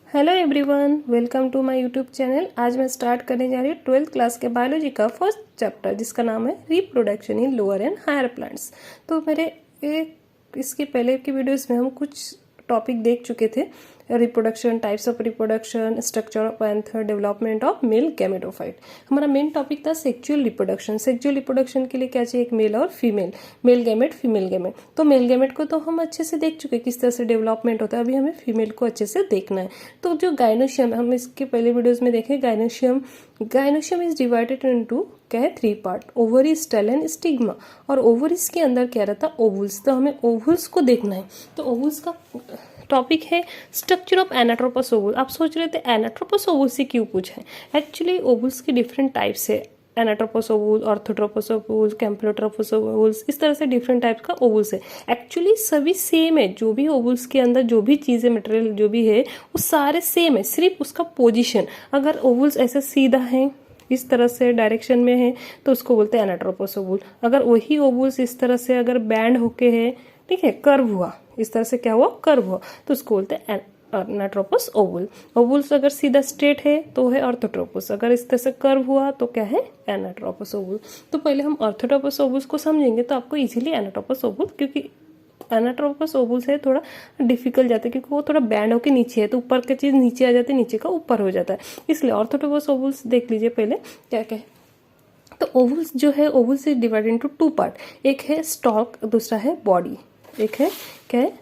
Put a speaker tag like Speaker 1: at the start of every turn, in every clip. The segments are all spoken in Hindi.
Speaker 1: Hello everyone, welcome to my YouTube channel. आज मैं स्टार्ट करने जा रही हूँ 12th क्लास के बायोलॉजी का फर्स्ट चैप्टर, जिसका नाम है reproduction in lower and higher plants. तो इसके पहले की वीडियोस में हम कुछ टॉपिक देख चुके थे। Reproduction, types of reproduction, structure of anther, development of male gametophyte. हमारा मेन टॉपिक था सेक्सुअल रिप्रोडक्शन। सेक्सुअल रिप्रोडक्शन के लिए क्या चाहिए? एक मेल और female, male gamete, female gamete. तो मेल गैमेट को तो हम अच्छे से देख चुके किस तरह से डेवलपमेंट होता है। अभी हमें फीमेल को अच्छे से देखना है। तो जो गायनोशियम, हम इसके पहले वीडियोज में देखे, गायनोशियम इज डिवाइडेड इनटू क्या है? 3 part, ovary, stele and stigma. और ओवरीज के अंदर क्या रहता? ओवुल्स। तो हमें ओवुल्स को देखना है। तो ओवुल्स का टॉपिक है स्ट्रक्चर ऑफ एनाट्रोपस ओवुल। आप सोच रहे थे एनाट्रोपस ओवुल से क्यों पूछा है? एक्चुअली ओवुल्स की डिफरेंट टाइप्स है। एनाट्रोपस ओवुल, ऑर्थोट्रोपस ओवुल, कैम्पलोट्रोपस ओवुल्स, इस तरह से डिफरेंट टाइप्स का ओवुल्स है। एक्चुअली सभी सेम है। जो भी ओवुल्स के अंदर जो भी चीज़ें, मटेरियल जो भी है, वो सारे सेम है, सिर्फ उसका पोजिशन। अगर ओवुल्स ऐसे सीधा है, इस तरह से डायरेक्शन में है, तो उसको बोलते हैं एनाट्रोपस ओवुल। अगर वही ओवुल्स इस तरह से अगर बैंड होके है, ठीक है, कर्व हुआ, इस तरह से क्या हुआ? कर्व हुआ, तो उसको बोलते हैं एनाट्रोपस ओवुल। ओवुल्स अगर सीधा स्ट्रेट है तो है ऑर्थोट्रोपस। अगर इस तरह से कर्व हुआ तो क्या है? एनाट्रोपस ओवुल। तो पहले हम ऑर्थोट्रोपस ओवुल्स को समझेंगे तो आपको इजीली एनाट्रोपस ओवुल, क्योंकि एनाट्रोपस ओवुल से थोड़ा डिफिकल्ट जाता है, क्योंकि वो थोड़ा बैंड होकर नीचे है, तो ऊपर की चीज नीचे आ जाती है, नीचे का ऊपर हो जाता है। इसलिए ऑर्थोट्रोपस ओवुल्स देख लीजिए पहले क्या क्या है। तो ओवुल्स जो है, ओवुल्स इज डिवाइडेड इनटू 2 पार्ट। एक है स्टॉक, दूसरा है बॉडी। एक है क्या है?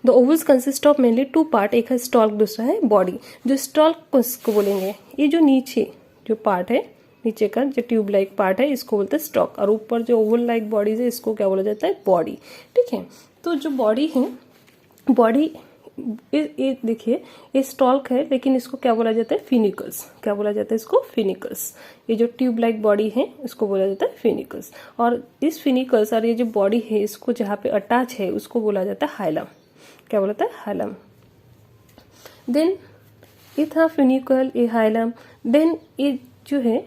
Speaker 1: The ovules consist of mainly 2 part. एक है स्टॉक, दूसरा है बॉडी। जो स्टॉक को बोलेंगे, ये जो नीचे जो पार्ट है, नीचे का जो ट्यूब लाइक पार्ट है, इसको बोलते हैं स्टॉक। और ऊपर जो ओवल लाइक बॉडीज है, इसको क्या बोला जाता है? बॉडी। ठीक है। तो जो बॉडी है, बॉडी ये देखिए, ये स्टॉक है, लेकिन इसको क्या बोला जाता है? फिनिकल्स। क्या बोला जाता है इसको? फिनिकल्स। ये जो ट्यूब लाइक बॉडी है, इसको बोला जाता है फिनिकल्स। और इस फिनिकल्स और ये जो बॉडी है, इसको जहाँ पे अटैच है, उसको बोला जाता है हाइलम। क्या बोलता है? हाइलम। देन ये था फिनिकल, ये हाइलम। देन ये जो है,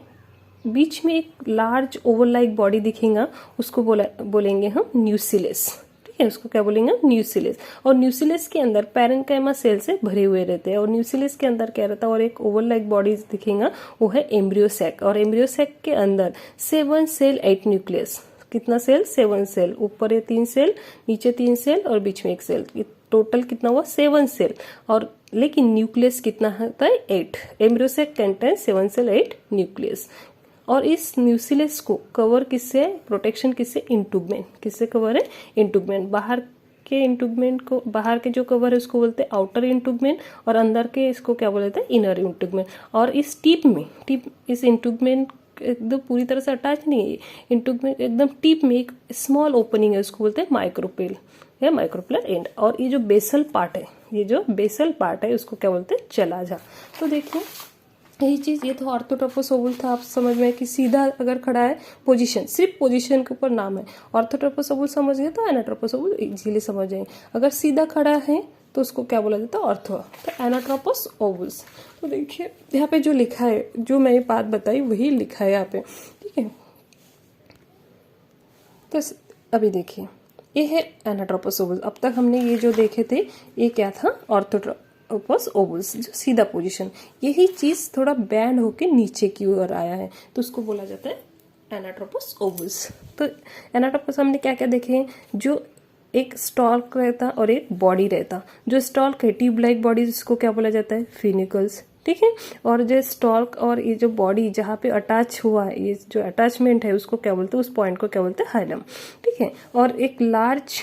Speaker 1: बीच में एक लार्ज ओवल लाइक बॉडी दिखेगा, उसको बोलेंगे हम न्यूसिलस। ठीक है, उसको क्या बोलेंगे? न्यूसिलस। और न्यूसिलस के अंदर पैरेन्काइमा सेल से भरे हुए रहते हैं। और न्यूसिलस के अंदर क्या रहता है? और एक ओवल लाइक बॉडी दिखेगा, वो है एम्ब्रियो सैक। और एम्ब्रियो सैक के अंदर 7 सेल 8 न्यूक्लियस। कितना सेल? 7 सेल। ऊपर ये 3 सेल, नीचे 3 सेल और बीच में 1 सेल। टोटल कितना हुआ? 7 सेल। और लेकिन न्यूक्लियस कितना होता है? 8। Embryo sac contain 7 cell 8 nucleus. और इस न्यूसिलस को कवर किससे? प्रोटेक्शन किससे? इंटुगमेंट। किससे कवर है? इंटुगमेंट। बाहर के इंटुगमेंट को, बाहर के जो कवर है उसको बोलते हैं आउटर इंटुगमेंट, और अंदर के इसको क्या बोलते हैं? इनर इंटुगमेंट। और इस टिप में, इस इंटुगमेंट एकदम पूरी तरह से अटैच नहीं है, इंटुगमेंट एकदम टिप में एक स्मॉल ओपनिंग है, उसको बोलते हैं माइक्रोपेल या माइक्रोपेलर एंड। और ये जो बेसल पार्ट है, ये जो बेसल पार्ट है, उसको क्या बोलते हैं? चलाजा। तो देखिए, यही चीज, ये तो ऑर्थोट्रोपस ओवुल था। आप समझ में कि सीधा अगर खड़ा है, पोजीशन, सिर्फ पोजीशन के ऊपर नाम है। ऑर्थोट्रोपस ओवुल समझ गए तो एनाट्रोपस ओवुल इजीली समझ जाएंगे। अगर सीधा खड़ा है तो उसको क्या बोला जाता है? ऑर्थो। तो एनाट्रोपस ओवुल्स। तो देखिए यहाँ पे जो लिखा है, जो मैं ये बात बताई वही लिखा है यहाँ पे। ठीक है। तो अभी देखिए, ये है एनाट्रोपस ओवुल। अब तक हमने ये जो देखे थे, ये क्या था? ऑर्थोट्रोपस ओवुल्स, जो सीधा पोजीशन। यही चीज थोड़ा बैंड होके नीचे की ओर आया है, तो उसको बोला जाता है एनाट्रोपस ओवुल्स। तो एनाट्रोपस हमने क्या क्या देखे हैं? जो एक स्टॉक रहता और एक बॉडी रहता। जो स्टॉक है, ट्यूब लाइक बॉडी, इसको क्या बोला जाता है? फिनिकल्स। ठीक है। और जो स्टॉक और ये जो बॉडी जहाँ पे अटैच हुआ है, ये जो अटैचमेंट है, उसको क्या बोलते हैं? उस पॉइंट को क्या बोलते हैं? हाइलम। ठीक है। और एक large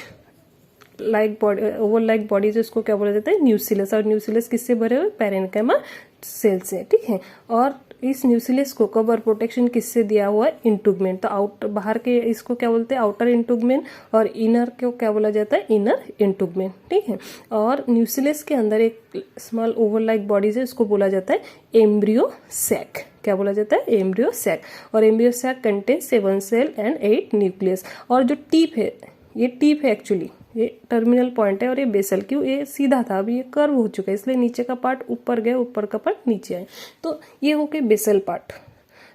Speaker 1: like body, Oval like body, जिसको क्या बोला जाता है? न्यूसिलस। और न्यूसिलस किससे भरे हुए? पैरेन्काइमा सेल से। ठीक है। और इस न्यूसिलस को कवर प्रोटेक्शन किससे दिया हुआ है? इंटुगमेंट। तो आउट, बाहर के इसको क्या बोलते हैं? आउटर इंटुगमेंट। और इनर को क्या बोला जाता है? इनर इंटुगमेंट। ठीक है। और न्यूसिलस के अंदर एक स्मॉल ओवल लाइक बॉडीज है, इसको बोला जाता है एम्ब्रियो सैक। क्या बोला जाता है? Embryo sac. और embryo sac contain 7 cell and 8 nucleus. और जो टिप है, ये टिप है एक्चुअली, ये टर्मिनल पॉइंट है। और ये बेसल, क्यों? ये सीधा था, अभी ये कर्व हो चुका है, इसलिए नीचे का पार्ट ऊपर गया, ऊपर का पार्ट नीचे आया। तो ये हो गया बेसल पार्ट।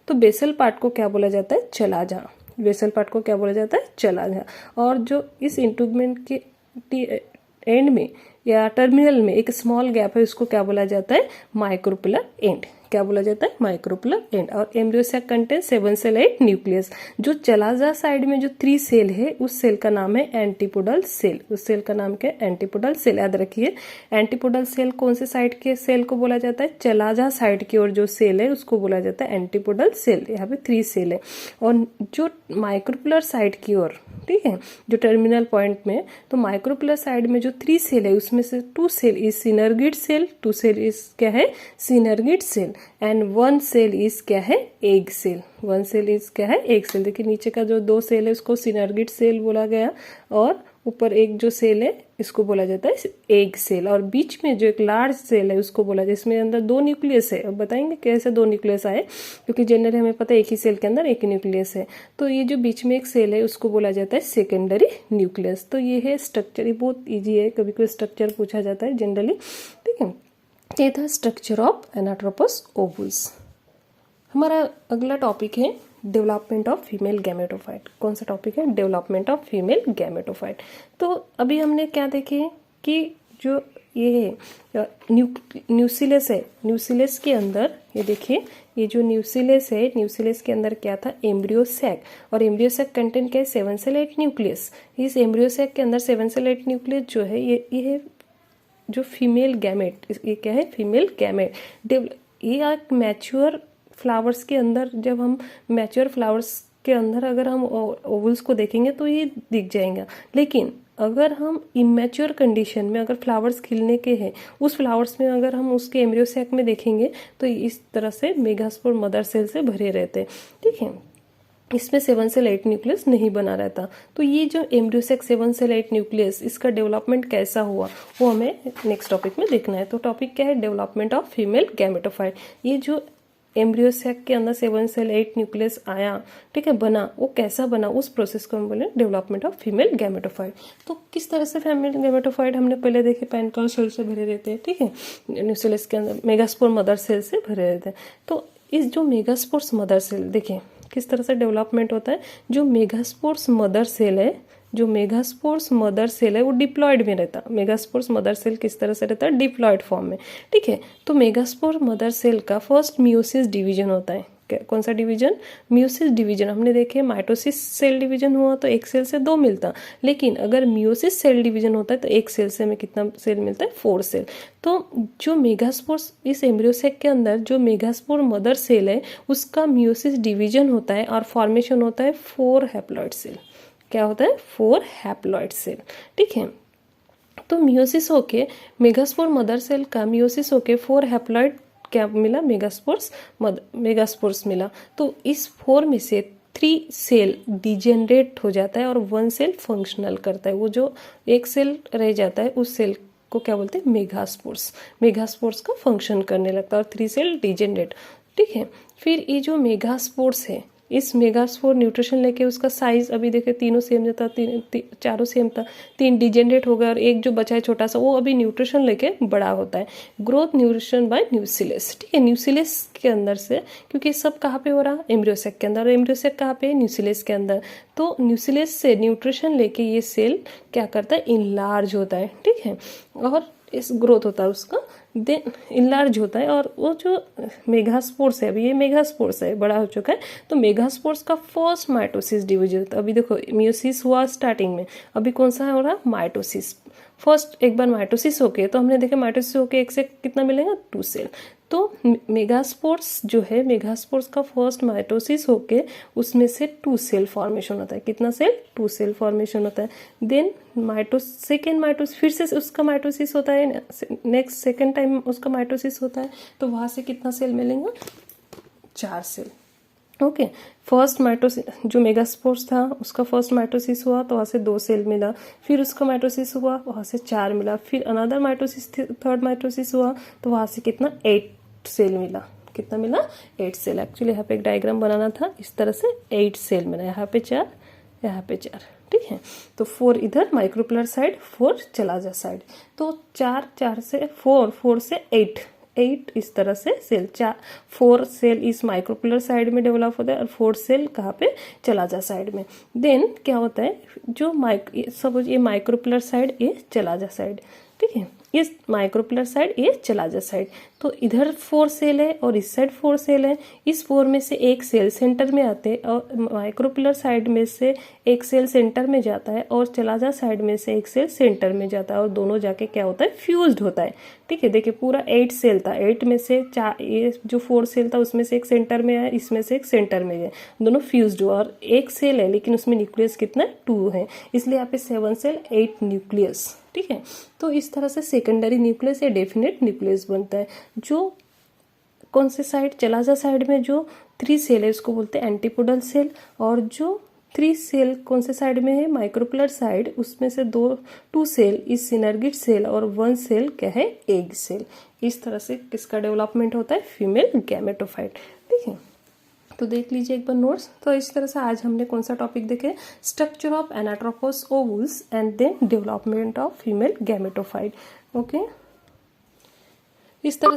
Speaker 1: तो बेसल पार्ट को क्या बोला जाता है? चलाजा। बेसल पार्ट को क्या बोला जाता है? चलाजा। और जो इस इंटुगमेंट के एंड में या टर्मिनल में एक स्मॉल गैप है, उसको क्या बोला जाता है, माइक्रोपिलर एंड। क्या बोला जाता है, माइक्रोपिलर एंड। और embryo sac contain 7 cell 8 nucleus. जो चलाजा साइड में जो 3 सेल है उस सेल का नाम है एंटीपोडल सेल। उस सेल का नाम क्या है, एंटीपोडल सेल। याद रखिए एंटीपोडल सेल कौन से साइड के सेल को बोला जाता है, चलाजा साइड की ओर जो सेल है उसको बोला जाता है एंटीपोडल सेल। यहाँ पे 3 सेल है। और जो माइक्रोपिलर साइड की ओर, ठीक है, जो टर्मिनल पॉइंट में, तो माइक्रोपिलर साइड में जो 3 सेल है उसमें से 2 cell is synergid cell, 2 cell is क्या है, synergid cell, and 1 cell is क्या है, एग सेल। 1 सेल इज क्या है, एग सेल। देखिए नीचे का जो 2 सेल है उसको सिनर्गिड सेल बोला गया, और ऊपर एक जो सेल है इसको बोला जाता है एग सेल। और बीच में जो एक लार्ज सेल है उसको बोला जाता है, इसमें अंदर 2 न्यूक्लियस है। अब बताएंगे कैसे 2 न्यूक्लियस आए, क्योंकि जनरली हमें पता है एक ही सेल के अंदर एक ही न्यूक्लियस है। तो ये जो बीच में एक सेल है उसको बोला जाता है सेकेंडरी न्यूक्लियस। तो ये है स्ट्रक्चर, ये बहुत ईजी है, कभी कोई स्ट्रक्चर पूछा जाता है जनरली, ठीक है। ये था स्ट्रक्चर ऑफ एनाट्रोपस ओवुल्स। हमारा अगला टॉपिक है डेवलपमेंट ऑफ फीमेल गैमेटोफाइट। कौन सा टॉपिक है, डेवलपमेंट ऑफ फीमेल गैमेटोफाइट। तो अभी हमने क्या देखे कि जो ये न्यूसिलस है, न्यूसिलस के अंदर ये देखिए, ये जो न्यूसिलस है, न्यूसिलस के अंदर क्या था, एम्ब्रियो सैक। और एम्ब्रियो सैक कंटेंट क्या है, 7 सेल 8 न्यूक्लियस। इस एम्ब्रियो सैक के अंदर 7 सेल 8 न्यूक्लियस जो है ये जो फीमेल गैमेट, ये क्या है, फीमेल गैमेट। ये एक मैच्योर फ्लावर्स के अंदर, जब हम मैच्योर फ्लावर्स के अंदर अगर हम ओवल्स को देखेंगे तो ये दिख जाएगा। लेकिन अगर हम इमेच्योर कंडीशन में, अगर फ्लावर्स खिलने के हैं उस फ्लावर्स में, अगर हम उसके एम्ब्रियो सैक में देखेंगे तो इस तरह से मेगास्पोर मदर सेल से भरे रहते हैं, ठीक है। इसमें 7 सेल 8 न्यूक्लियस नहीं बना रहता। तो ये जो एम्ब्रियो सैक 7 सेल 8 न्यूक्लियस, इसका डेवलपमेंट कैसा हुआ वो हमें नेक्स्ट टॉपिक में देखना है। तो टॉपिक क्या है, डेवलपमेंट ऑफ फीमेल गैमेटोफाइट। ये जो एम्ब्रियो सैक के अंदर 7 सेल 8 न्यूक्लियस आया, ठीक है, बना, वो कैसा बना, उस प्रोसेस को हम बोले डेवलपमेंट ऑफ फीमेल गैमेटोफाइट। तो किस तरह से फीमेल गैमेटोफाइट हमने पहले देखे, पेनिकल सेल से भरे रहते हैं, ठीक है, न्यूक्लियस के अंदर मेगास्पोर मदर सेल से भरे रहते हैं। तो इस जो मेगास्पोर्स मदर सेल, देखिए किस तरह से डेवलपमेंट होता है। जो मेगास्पोर्स मदर सेल है, जो मेगास्पोर्स मदर सेल है वो डिप्लॉयड में रहता है। मेगास्पोर्स मदर सेल किस तरह से रहता है, डिप्लॉयड फॉर्म में, ठीक है। तो मेगास्पोर मदर सेल का फर्स्ट मियोसिस डिवीजन होता है। कौन सा डिवीजन, मियोसिस डिवीजन। हमने देखे माइटोसिस सेल डिवीजन हुआ तो एक सेल से 2 मिलता, लेकिन अगर मियोसिस सेल डिवीजन होता है तो एक सेल से हमें कितना सेल मिलता है, 4 सेल। तो जो मेगास्पोर्स, इस एम्ब्रियो सैक के अंदर जो मेगास्पोर मदर सेल है उसका मियोसिस डिवीजन होता है और फॉर्मेशन होता है 4 हैप्लॉइड सेल। क्या होता है, 4 हैप्लॉइड सेल, ठीक है। तो मियोसिस होके मेगास्पोर मदर सेल का मियोसिस होके 4 हैप्लॉइड क्या मिला, मेगास्पोर्स मिला। तो इस 4 में से 3 सेल डिजेनरेट हो जाता है और 1 सेल फंक्शनल करता है। वो जो एक सेल रह जाता है उस सेल को क्या बोलते हैं, मेगास्पोर्स। मेगास्पोर्स का फंक्शन करने लगता है और 3 सेल डिजेनरेट, ठीक है। फिर ये जो मेगास्पोर्स है, इस मेगास्पोर न्यूट्रिशन लेके उसका साइज, अभी देखे तीनों सेम था, चारों सेम था, 3 डिजेनरेट हो गया और एक जो बचा है छोटा सा, वो अभी न्यूट्रिशन लेके बड़ा होता है। ग्रोथ न्यूट्रिशन बाय न्यूसिलस, ठीक है, न्यूसिलस के अंदर से, क्योंकि सब कहाँ पे हो रहा, एम्ब्रियो सैक के अंदर, और एम्ब्रियो सैक कहाँ पे, न्यूसिलस के अंदर। तो न्यूसिलस से न्यूट्रिशन लेके ये सेल क्या करता है, इनलार्ज होता है, ठीक है, और इस ग्रोथ होता है उसका, देन इनलार्ज होता है। और वो जो मेगास्पोर्स है, अभी ये मेगास्पोर्स है, बड़ा हो चुका है, तो मेगास्पोर्स का फर्स्ट माइटोसिस डिवीजन होता है। अभी देखो मियोसिस हुआ स्टार्टिंग में, अभी कौन सा हो रहा, माइटोसिस। फर्स्ट एक बार माइटोसिस होके, तो हमने देखा माइटोसिस होके एक से कितना मिलेगा, 2 सेल। तो मेगास्पोर्स जो है, मेगास्पोर्स का फर्स्ट माइटोसिस होके उसमें से 2 सेल फॉर्मेशन होता है। कितना सेल, 2 सेल फॉर्मेशन होता है। देन सेकेंड माइटोसिस, फिर से उसका माइटोसिस होता है, नेक्स्ट सेकेंड टाइम उसका माइटोसिस होता है, तो वहां से कितना सेल मिलेंगे, 4 सेल, ओके। फर्स्ट माइटोसिस जो मेगास्पोर्स था उसका फर्स्ट माइटोसिस हुआ तो वहाँ से 2 सेल मिला, फिर उसका माइटोसिस हुआ वहाँ से 4 मिला, फिर अनदर माइटोसिस, थर्ड माइटोसिस हुआ तो वहाँ से कितना, 8 सेल मिला। कितना मिला, 8 सेल। एक्चुअली यहाँ पे एक डायग्राम बनाना था, इस तरह से 8 सेल मिला, यहाँ पे 4, यहाँ पे 4, ठीक है। तो 4 इधर माइक्रोपिलर साइड, 4 चलाजा साइड, तो 4 से 4 से 8 इस तरह से सेल, 4 सेल इस माइक्रोपिलर साइड में डेवलप होता है और 4 सेल कहाँ पे, चलाजा साइड में। देन क्या होता है, जो सपोज ये माइक्रोपिलर साइड, ये चलाजा साइड, ठीक है। ये माइक्रोपिलर साइड, ये चलाजा साइड। तो इधर 4 सेल है और इस साइड 4 सेल है। इस 4 में से एक सेल सेंटर में आते हैं और माइक्रोपिलर साइड में से एक सेल सेंटर में जाता है और चलाजा साइड में से एक सेल सेंटर में जाता है और दोनों जाके क्या होता है, फ्यूज्ड होता है। ठीक है, देखिए पूरा 8 सेल था, 8 में से 4, ये जो 4 सेल था उसमें से एक सेंटर में है, इसमें से एक सेंटर में है, दोनों फ्यूज्ड हुआ। और एक सेल है लेकिन उसमें न्यूक्लियस कितना, 2 है, इसलिए यहाँ पे 7 सेल 8 न्यूक्लियस। ठीक है, तो इस तरह से सेकेंडरी न्यूक्लियस या डेफिनेट न्यूक्लियस बनता है। जो कौन से साइड, चलाजा साइड में जो 3 सेल है उसको बोलते हैं एंटीपोडल सेल, और जो 3 सेल कौन से साइड में है, माइक्रोपिलर साइड, उसमें से 2 सेल इस सिनर्गिड सेल और 1 सेल क्या है, एग सेल। इस तरह से किसका डेवलपमेंट होता है, फीमेल गैमेटोफाइट। ठीक है, तो देख लीजिए एक बार नोट्स। तो इस तरह से आज हमने कौन सा टॉपिक देखे, structure of anatropous ovules and then development of female gametophyte. Okay, इस तरह